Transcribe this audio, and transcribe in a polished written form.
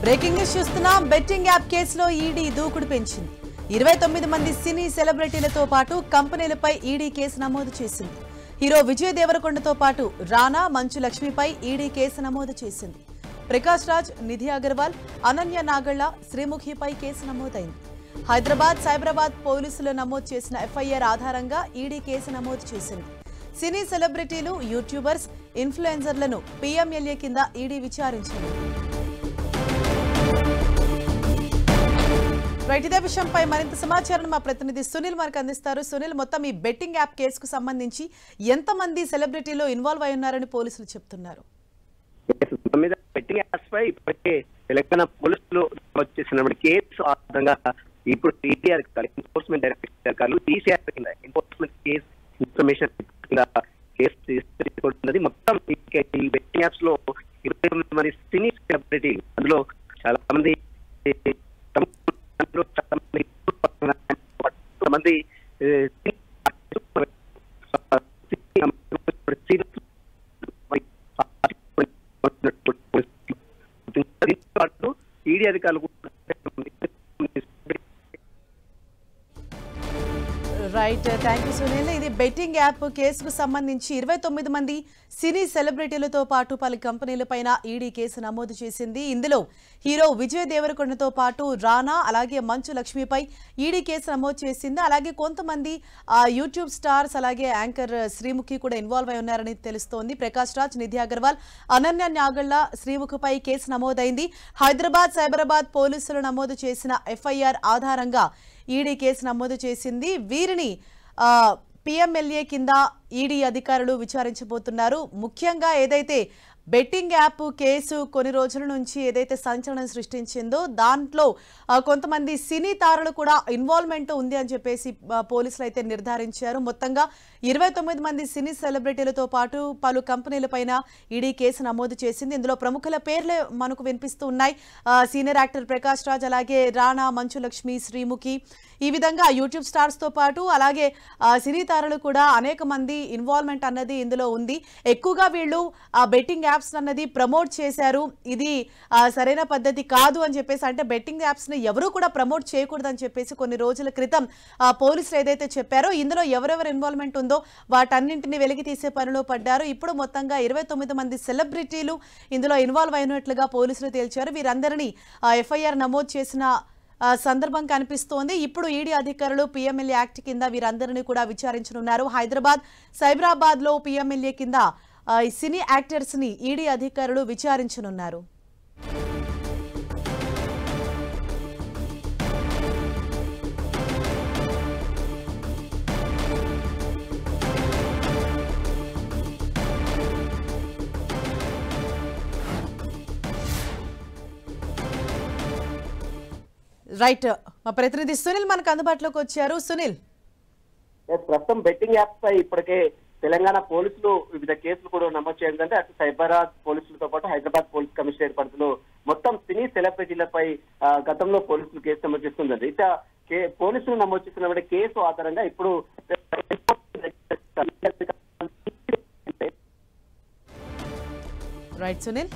Breaking news చూస్తున్నాం. Betting app కేసులో ED దూకుడు పెంచింది. 29 మంది సినీ సెలబ్రిటీలతో పాటు కంపెనీలపై ఈడీ కేసు నమోదు చేసింది. హీరో విజయ్ దేవరకొండతో పాటు రానా, మంచు లక్ష్మిపై ఈడీ కేసు నమోదు చేసింది. ప్రకాష్ రాజ్, నిధి అగర్వాల్, అనన్య నాగళ్ల, శ్రీముఖిపై కేసు నమోదైంది. హైదరాబాద్, సైబరాబాద్ పోలీసులు నమోదు చేసిన ఎఫ్ఐఆర్ ఆధారంగా ఈడీ కేసు నమోదు చేసింది. సినీ సెలబ్రిటీలు, యూట్యూబర్స్, ఇన్ఫ్లుయెన్సర్లను పీఎంఎల్ఏ కింద ఈడీ విచారించింది. ఇదే విషయంపై మరింత సమాచారం మా ప్రతినిధి సునీల్ మనకు అందిస్తారు. సునీల్, మొత్తం ఈ బెట్టింగ్ యాప్ కేసుకు సంబంధించి ఎంతమంది సెలబ్రిటీలు ఇన్వాల్వ్ అయి ఉన్నారని పోలీసులు చెప్తున్నారు? బెట్టింగ్ యాప్స్ పై ఇప్పటికే తెలంగాణ పోలీసులు వచ్చేసినప్పుడు కేసు ఆధారంగా ఇప్పుడు ఎన్ఫోర్స్మెంట్ డైరెక్టరేట్ ఈసీఆర్ కింద ఎన్ఫోర్స్మెంట్ కేసు ఇన్ఫర్మేషన్ కింద కేసు తీసుకుంటున్నది. మొత్తం ఈ బెట్టింగ్ యాప్స్ లో 29 మంది సినీ సెలబ్రిటీ, అందులో చాలా మంది మంది ఈడీ అధికారులు రైట్, థ్యాంక్ యూ సునీల్. ఇది బెట్టింగ్ యాప్ కేసుకు సంబంధించి 29 మంది సినీ సెలబ్రిటీలతో పాటు పలు కంపెనీలపైన ఈడీ కేసు నమోదు చేసింది. ఇందులో హీరో విజయ్ దేవరకొండతో పాటు రానా, అలాగే మంచు లక్ష్మిపై ఈడీ కేసు నమోదు చేసింది. అలాగే కొంతమంది యూట్యూబ్ స్టార్స్, అలాగే యాంకర్ శ్రీముఖి కూడా ఇన్వాల్వ్ అయి ఉన్నారని తెలుస్తోంది. ప్రకాష్ రాజ్, నిధి అగర్వాల్, అనన్య నాగళ్ల, శ్రీముఖిపై కేసు నమోదైంది. హైదరాబాద్, సైబరాబాద్ పోలీసులు నమోదు చేసిన ఎఫ్ఐఆర్ ఆధారంగా ఈడీ కేసు నమోదు చేసింది. వీరిని పీఎంఎల్ఏ కింద ఈడీ అధికారులు విచారించబోతున్నారు. ముఖ్యంగా ఏదైతే బెట్టింగ్ యాప్ కేసు కొన్ని రోజుల నుంచి ఏదైతే సంచలనం సృష్టించిందో దాంట్లో కొంతమంది సినీ తారలు కూడా ఇన్వాల్వ్మెంట్ ఉంది అని చెప్పేసి పోలీసులు అయితే నిర్ధారించారు. మొత్తంగా 29 మంది సినీ సెలబ్రిటీలతో పాటు పలు కంపెనీలపైన ఈడీ కేసు నమోదు చేసింది. ఇందులో ప్రముఖుల పేర్లే మనకు వినిపిస్తూ ఉన్నాయి. సీనియర్ యాక్టర్ ప్రకాష్ రాజ్, అలాగే రానా, మంచు లక్ష్మి, శ్రీముఖి, ఈ విధంగా యూట్యూబ్ స్టార్స్తో పాటు అలాగే సినీ తారలు కూడా అనేక మంది ఇన్వాల్వ్మెంట్ అన్నది ఇందులో ఉంది. ఎక్కువగా వీళ్ళు బెట్టింగ్ యాప్స్ అన్నది ప్రమోట్ చేశారు. ఇది సరైన పద్ధతి కాదు అని చెప్పేసి, అంటే బెట్టింగ్ యాప్స్ ని ఎవరు కూడా ప్రమోట్ చేయకూడదు అని చెప్పేసి కొన్ని రోజుల క్రితం పోలీసులు ఏదైతే చెప్పారో ఇందులో ఎవరెవరు ఇన్వాల్వ్మెంట్ ఉందో వాటన్నింటినీ వెలికి తీసే పనిలో పడ్డారు. ఇప్పుడు మొత్తంగా 29 మంది సెలబ్రిటీలు ఇందులో ఇన్వాల్వ్ అయినట్లుగా పోలీసులు తేల్చారు. వీరందరినీ ఎఫ్ఐఆర్ నమోదు చేసిన సందర్భం కనిపిస్తోంది. ఇప్పుడు ఈడీ అధికారులు పీఎంఎల్ఏ యాక్ట్ కింద వీరందరినీ కూడా విచారించనున్నారు. హైదరాబాద్, సైబరాబాద్ లో పీఎంఎల్ఏ కింద సినీ యాక్టర్స్ ని ఈడీ అధికారులు విచారించనున్నారు. రైట్, మా ప్రతినిధి సునీల్ మనకు అందుబాటులోకి వచ్చారు. సునీల్, ప్రస్తుతం బెట్టింగ్ యాప్స్ పై ఇప్పటికే తెలంగాణ పోలీసులు వివిధ కేసులు కూడా నమోదు చేయాలంటే అటు సైబరాబాద్ పోలీసులతో పాటు హైదరాబాద్ పోలీస్ కమిషనరేట్ పరిధిలో మొత్తం సినీ సెలబ్రిటీలపై గతంలో పోలీసులు కేసు నమోదు చేస్తుంది. ఇక పోలీసులు నమోదు చేసిన కేసు ఆధారంగా ఇప్పుడు రైట్ సునీల్.